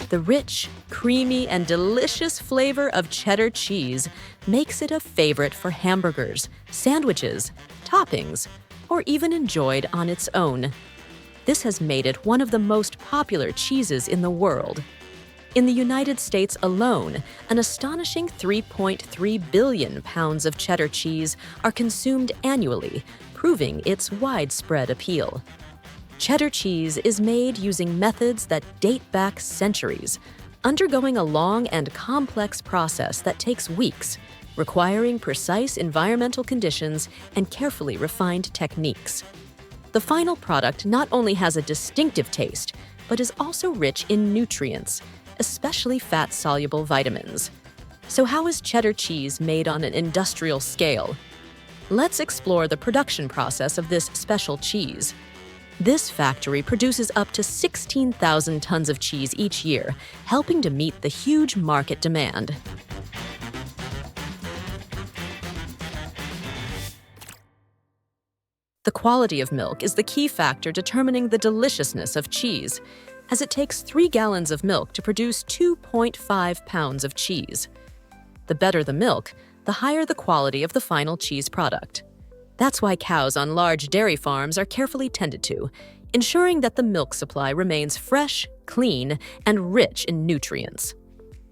The rich, creamy, and delicious flavor of cheddar cheese makes it a favorite for hamburgers, sandwiches, toppings, or even enjoyed on its own. This has made it one of the most popular cheeses in the world. In the United States alone, an astonishing 3.3 billion pounds of cheddar cheese are consumed annually, proving its widespread appeal. Cheddar cheese is made using methods that date back centuries, undergoing a long and complex process that takes weeks, requiring precise environmental conditions and carefully refined techniques. The final product not only has a distinctive taste, but is also rich in nutrients, especially fat-soluble vitamins. So how is cheddar cheese made on an industrial scale? Let's explore the production process of this special cheese. This factory produces up to 16,000 tons of cheese each year, helping to meet the huge market demand. The quality of milk is the key factor determining the deliciousness of cheese, as it takes 3 gallons of milk to produce 2.5 pounds of cheese. The better the milk, the higher the quality of the final cheese product. That's why cows on large dairy farms are carefully tended to, ensuring that the milk supply remains fresh, clean, and rich in nutrients.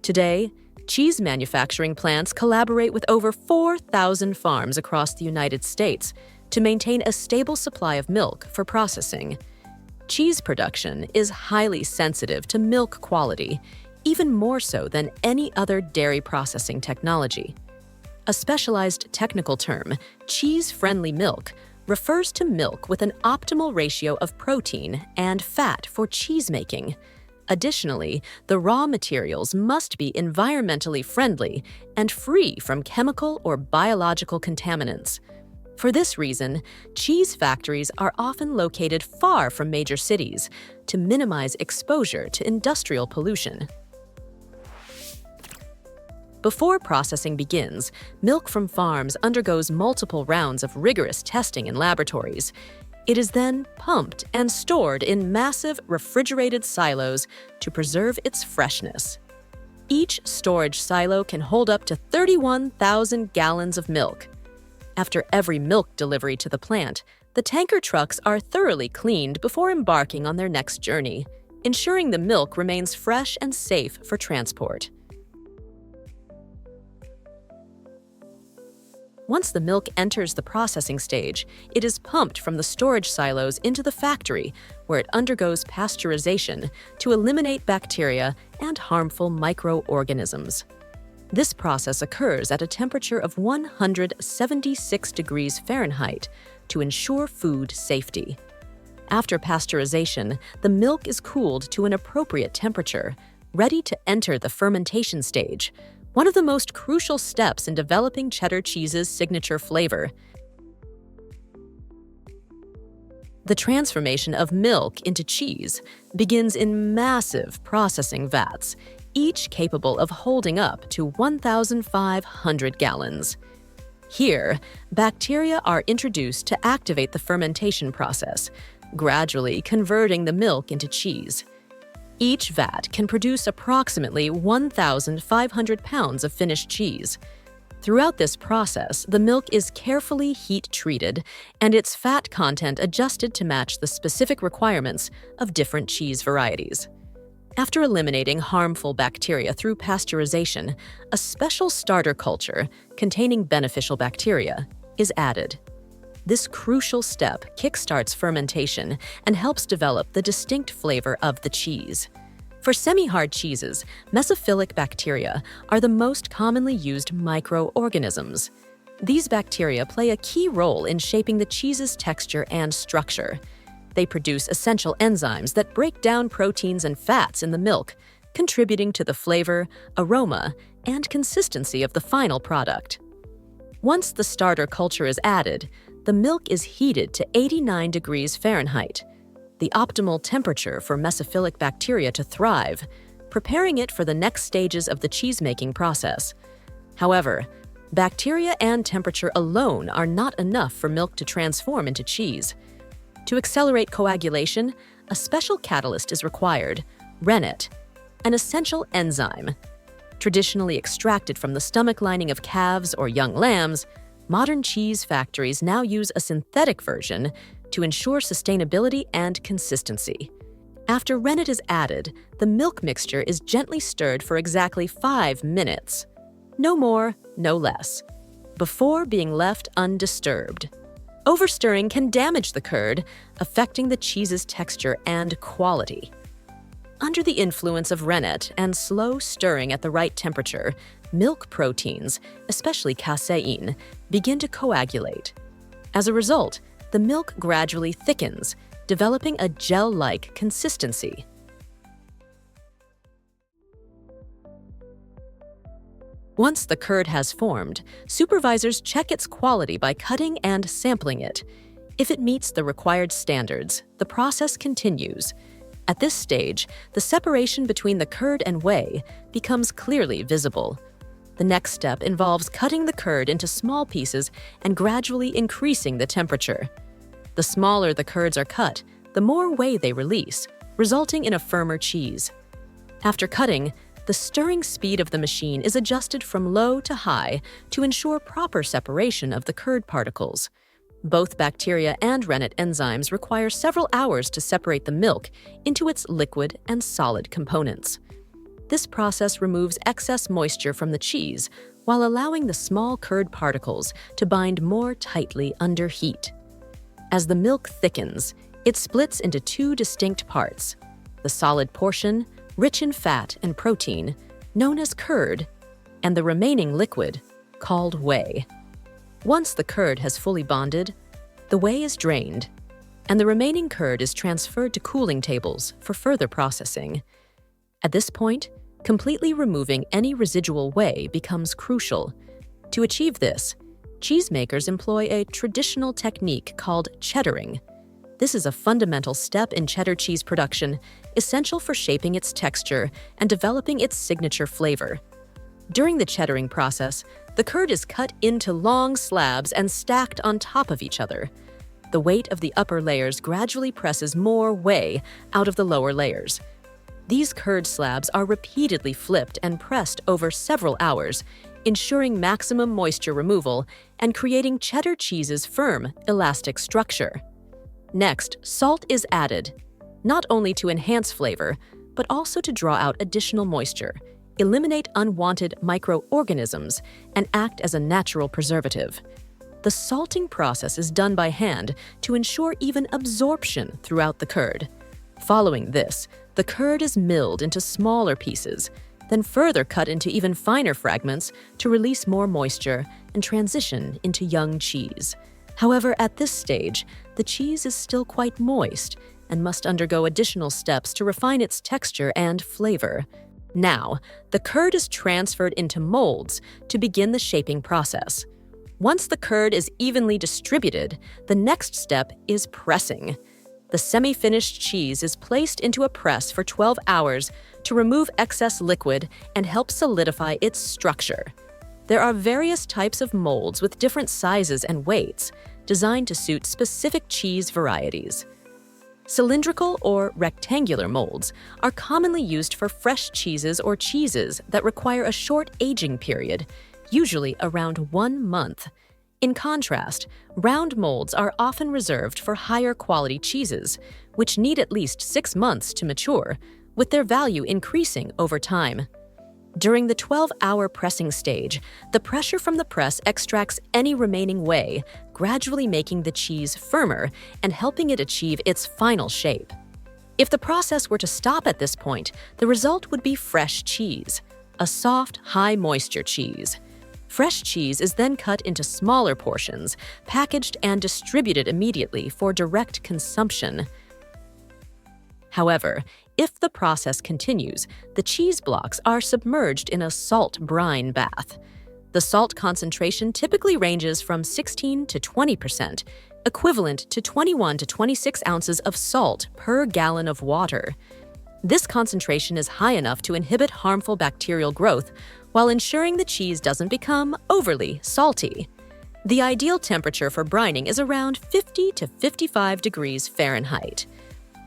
Today, cheese manufacturing plants collaborate with over 4,000 farms across the United States to maintain a stable supply of milk for processing. Cheese production is highly sensitive to milk quality, even more so than any other dairy processing technology. A specialized technical term, cheese-friendly milk, refers to milk with an optimal ratio of protein and fat for cheese-making. Additionally, the raw materials must be environmentally friendly and free from chemical or biological contaminants. For this reason, cheese factories are often located far from major cities to minimize exposure to industrial pollution. Before processing begins, milk from farms undergoes multiple rounds of rigorous testing in laboratories. It is then pumped and stored in massive refrigerated silos to preserve its freshness. Each storage silo can hold up to 31,000 gallons of milk. After every milk delivery to the plant, the tanker trucks are thoroughly cleaned before embarking on their next journey, ensuring the milk remains fresh and safe for transport. Once the milk enters the processing stage, it is pumped from the storage silos into the factory, where it undergoes pasteurization to eliminate bacteria and harmful microorganisms. This process occurs at a temperature of 176 degrees Fahrenheit to ensure food safety. After pasteurization, the milk is cooled to an appropriate temperature, ready to enter the fermentation stage, one of the most crucial steps in developing cheddar cheese's signature flavor. The transformation of milk into cheese begins in massive processing vats, each capable of holding up to 1,500 gallons. Here, bacteria are introduced to activate the fermentation process, gradually converting the milk into cheese. Each vat can produce approximately 1,500 pounds of finished cheese. Throughout this process, the milk is carefully heat-treated and its fat content adjusted to match the specific requirements of different cheese varieties. After eliminating harmful bacteria through pasteurization, a special starter culture containing beneficial bacteria is added. This crucial step kickstarts fermentation and helps develop the distinct flavor of the cheese. For semi-hard cheeses, mesophilic bacteria are the most commonly used microorganisms. These bacteria play a key role in shaping the cheese's texture and structure. They produce essential enzymes that break down proteins and fats in the milk, contributing to the flavor, aroma, and consistency of the final product. Once the starter culture is added, the milk is heated to 89 degrees Fahrenheit, the optimal temperature for mesophilic bacteria to thrive, preparing it for the next stages of the cheese-making process. However, Bacteria and temperature alone are not enough for milk to transform into cheese. To accelerate coagulation, a special catalyst is required, rennet, an essential enzyme. Traditionally extracted from the stomach lining of calves or young lambs, modern cheese factories now use a synthetic version to ensure sustainability and consistency. After rennet is added, the milk mixture is gently stirred for exactly 5 minutes. No more, no less, before being left undisturbed. Overstirring can damage the curd, affecting the cheese's texture and quality. Under the influence of rennet and slow stirring at the right temperature, milk proteins, especially casein, begin to coagulate. As a result, the milk gradually thickens, developing a gel-like consistency. Once the curd has formed, supervisors check its quality by cutting and sampling it. If it meets the required standards, the process continues. At this stage, the separation between the curd and whey becomes clearly visible. The next step involves cutting the curd into small pieces and gradually increasing the temperature. The smaller the curds are cut, the more whey they release, resulting in a firmer cheese. After cutting, the stirring speed of the machine is adjusted from low to high to ensure proper separation of the curd particles. Both bacteria and rennet enzymes require several hours to separate the milk into its liquid and solid components. This process removes excess moisture from the cheese while allowing the small curd particles to bind more tightly under heat. As the milk thickens, it splits into 2 distinct parts: the solid portion, rich in fat and protein, known as curd, and the remaining liquid, called whey. Once the curd has fully bonded, the whey is drained, and the remaining curd is transferred to cooling tables for further processing. At this point, completely removing any residual whey becomes crucial. To achieve this, cheesemakers employ a traditional technique called cheddaring. This is a fundamental step in cheddar cheese production, essential for shaping its texture and developing its signature flavor. During the cheddaring process, the curd is cut into long slabs and stacked on top of each other. The weight of the upper layers gradually presses more whey out of the lower layers. These curd slabs are repeatedly flipped and pressed over several hours, ensuring maximum moisture removal and creating cheddar cheese's firm, elastic structure. Next, salt is added, not only to enhance flavor, but also to draw out additional moisture, eliminate unwanted microorganisms, and act as a natural preservative. The salting process is done by hand to ensure even absorption throughout the curd. Following this, the curd is milled into smaller pieces, then further cut into even finer fragments to release more moisture and transition into young cheese. However, at this stage, the cheese is still quite moist and must undergo additional steps to refine its texture and flavor. Now, the curd is transferred into molds to begin the shaping process. Once the curd is evenly distributed, the next step is pressing. The semi-finished cheese is placed into a press for 12 hours to remove excess liquid and help solidify its structure. There are various types of molds with different sizes and weights, designed to suit specific cheese varieties. Cylindrical or rectangular molds are commonly used for fresh cheeses or cheeses that require a short aging period, usually around 1 month. In contrast, round molds are often reserved for higher quality cheeses, which need at least 6 months to mature, with their value increasing over time. During the 12-hour pressing stage, the pressure from the press extracts any remaining whey, gradually making the cheese firmer and helping it achieve its final shape. If the process were to stop at this point, the result would be fresh cheese, a soft, high-moisture cheese. Fresh cheese is then cut into smaller portions, packaged and distributed immediately for direct consumption. However, if the process continues, the cheese blocks are submerged in a salt brine bath. The salt concentration typically ranges from 16 to 20%, equivalent to 21 to 26 ounces of salt per gallon of water. This concentration is high enough to inhibit harmful bacterial growth while ensuring the cheese doesn't become overly salty. The ideal temperature for brining is around 50 to 55 degrees Fahrenheit.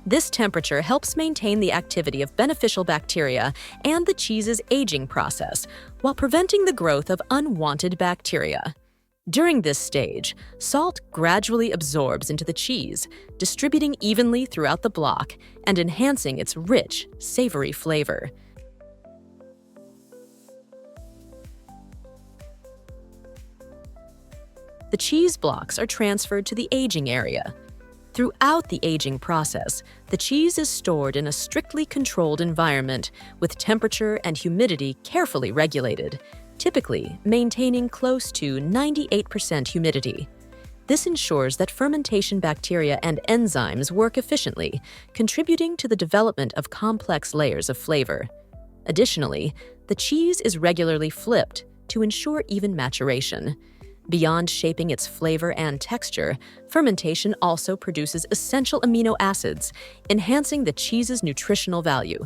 This temperature helps maintain the activity of beneficial bacteria and the cheese's aging process, while preventing the growth of unwanted bacteria. During this stage, salt gradually absorbs into the cheese, distributing evenly throughout the block and enhancing its rich, savory flavor. The cheese blocks are transferred to the aging area. Throughout the aging process, the cheese is stored in a strictly controlled environment with temperature and humidity carefully regulated, typically maintaining close to 98% humidity. This ensures that fermentation bacteria and enzymes work efficiently, contributing to the development of complex layers of flavor. Additionally, the cheese is regularly flipped to ensure even maturation. Beyond shaping its flavor and texture, fermentation also produces essential amino acids, enhancing the cheese's nutritional value.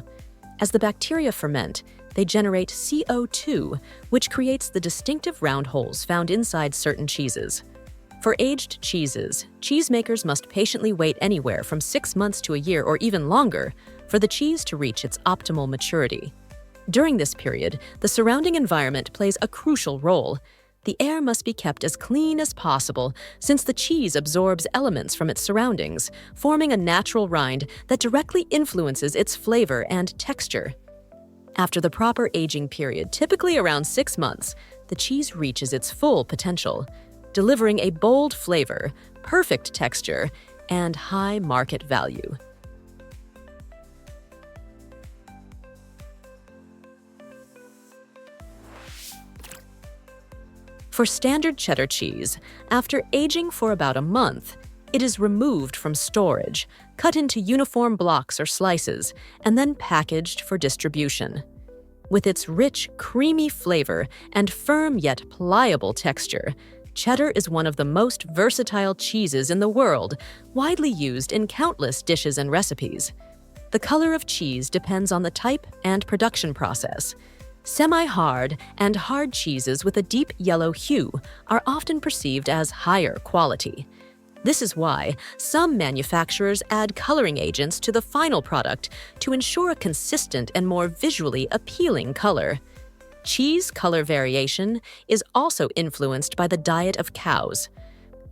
As the bacteria ferment, they generate CO2, which creates the distinctive round holes found inside certain cheeses. For aged cheeses, cheesemakers must patiently wait anywhere from 6 months to a year or even longer for the cheese to reach its optimal maturity. During this period, the surrounding environment plays a crucial role. The air must be kept as clean as possible since the cheese absorbs elements from its surroundings, forming a natural rind that directly influences its flavor and texture. After the proper aging period, typically around 6 months, the cheese reaches its full potential, delivering a bold flavor, perfect texture, and high market value. For standard cheddar cheese, after aging for about a month, it is removed from storage, cut into uniform blocks or slices, and then packaged for distribution. With its rich, creamy flavor and firm yet pliable texture, cheddar is one of the most versatile cheeses in the world, widely used in countless dishes and recipes. The color of cheese depends on the type and production process. Semi-hard and hard cheeses with a deep yellow hue are often perceived as higher quality. This is why some manufacturers add coloring agents to the final product to ensure a consistent and more visually appealing color. Cheese color variation is also influenced by the diet of cows.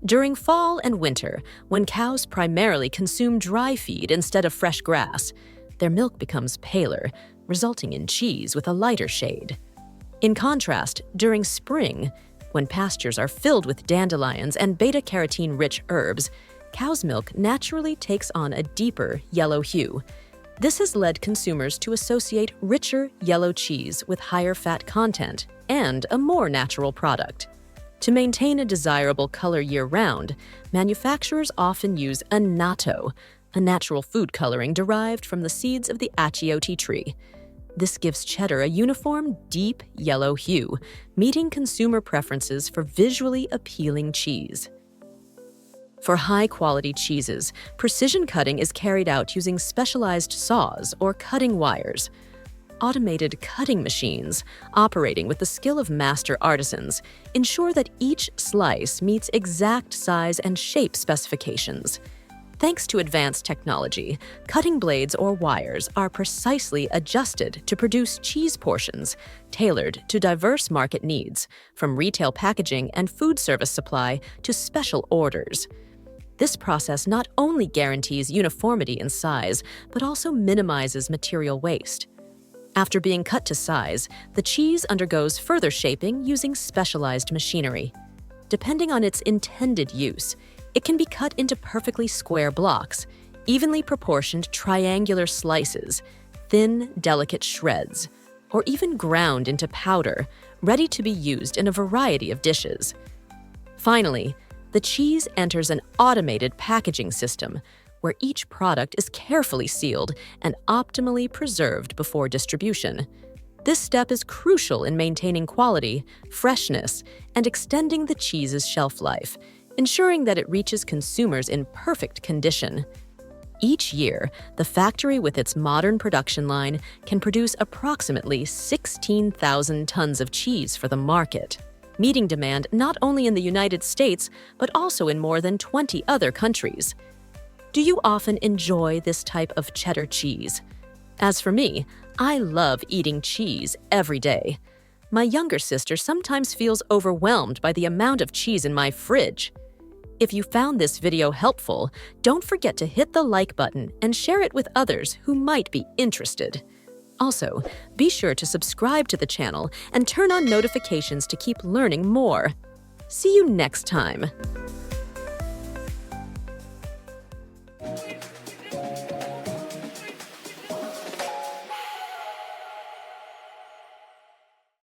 During fall and winter, when cows primarily consume dry feed instead of fresh grass, their milk becomes paler, resulting in cheese with a lighter shade. In contrast, during spring, when pastures are filled with dandelions and beta-carotene-rich herbs, cow's milk naturally takes on a deeper yellow hue. This has led consumers to associate richer yellow cheese with higher fat content and a more natural product. To maintain a desirable color year-round, manufacturers often use annatto, a natural food coloring derived from the seeds of the achiote tree. This gives cheddar a uniform, deep yellow hue, meeting consumer preferences for visually appealing cheese. For high-quality cheeses, precision cutting is carried out using specialized saws or cutting wires. Automated cutting machines, operating with the skill of master artisans, ensure that each slice meets exact size and shape specifications. Thanks to advanced technology, cutting blades or wires are precisely adjusted to produce cheese portions tailored to diverse market needs, from retail packaging and food service supply to special orders. This process not only guarantees uniformity in size, but also minimizes material waste. After being cut to size, the cheese undergoes further shaping using specialized machinery. Depending on its intended use, it can be cut into perfectly square blocks, evenly proportioned triangular slices, thin, delicate shreds, or even ground into powder, ready to be used in a variety of dishes. Finally, the cheese enters an automated packaging system where each product is carefully sealed and optimally preserved before distribution. This step is crucial in maintaining quality, freshness, and extending the cheese's shelf life, ensuring that it reaches consumers in perfect condition. Each year, the factory with its modern production line can produce approximately 16,000 tons of cheese for the market, meeting demand not only in the United States, but also in more than 20 other countries. Do you often enjoy this type of cheddar cheese? As for me, I love eating cheese every day. My younger sister sometimes feels overwhelmed by the amount of cheese in my fridge. If you found this video helpful, don't forget to hit the like button and share it with others who might be interested. Also, be sure to subscribe to the channel and turn on notifications to keep learning more. See you next time!